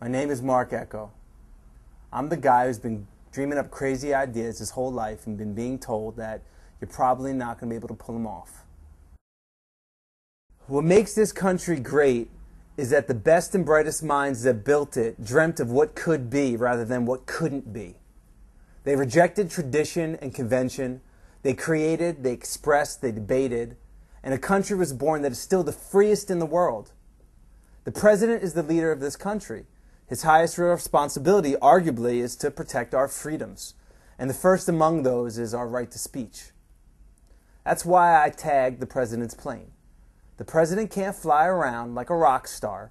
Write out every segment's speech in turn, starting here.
My name is Mark Echo. I'm the guy who's been dreaming up crazy ideas his whole life and been being told that you're probably not going to be able to pull them off. What makes this country great is that the best and brightest minds that built it dreamt of what could be rather than what couldn't be. They rejected tradition and convention. They created, they expressed, they debated, and a country was born that is still the freest in the world. The president is the leader of this country. His highest responsibility, arguably, is to protect our freedoms. And the first among those is our right to speech. That's why I tagged the president's plane. The president can't fly around like a rock star,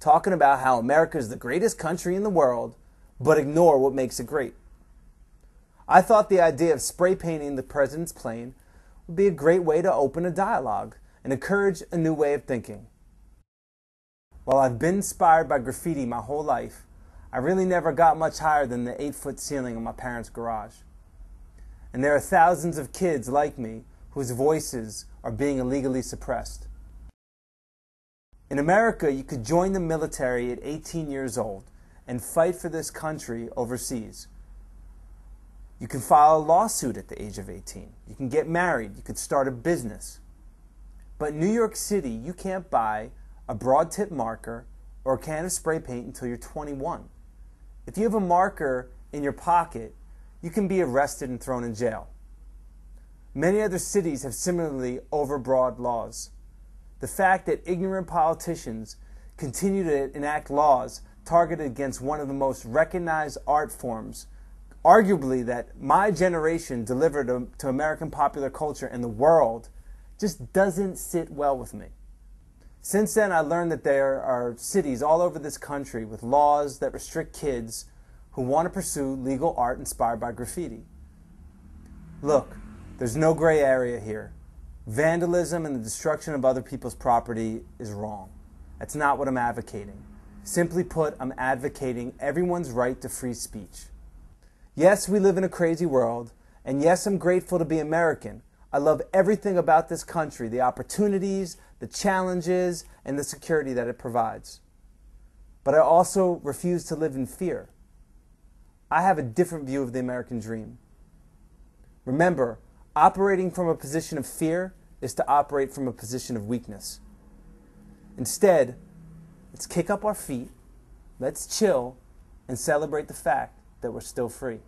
talking about how America is the greatest country in the world, but ignore what makes it great. I thought the idea of spray painting the president's plane would be a great way to open a dialogue and encourage a new way of thinking. While I've been inspired by graffiti my whole life, I really never got much higher than the 8-foot ceiling of my parents' garage. And there are thousands of kids like me whose voices are being illegally suppressed. In America, you could join the military at 18 years old and fight for this country overseas. You can file a lawsuit at the age of 18. You can get married. You could start a business. But in New York City, you can't buy a broad tip marker or a can of spray paint until you're 21. If you have a marker in your pocket, you can be arrested and thrown in jail. Many other cities have similarly overbroad laws. The fact that ignorant politicians continue to enact laws targeted against one of the most recognized art forms, arguably that my generation delivered to American popular culture and the world, just doesn't sit well with me. Since then, I learned that there are cities all over this country with laws that restrict kids who want to pursue legal art inspired by graffiti. Look, there's no gray area here. Vandalism and the destruction of other people's property is wrong. That's not what I'm advocating. Simply put, I'm advocating everyone's right to free speech. Yes, we live in a crazy world, and yes, I'm grateful to be American. I love everything about this country, the opportunities, the challenges, and the security that it provides. But I also refuse to live in fear. I have a different view of the American dream. Remember, operating from a position of fear is to operate from a position of weakness. Instead, let's kick up our feet, let's chill, and celebrate the fact that we're still free.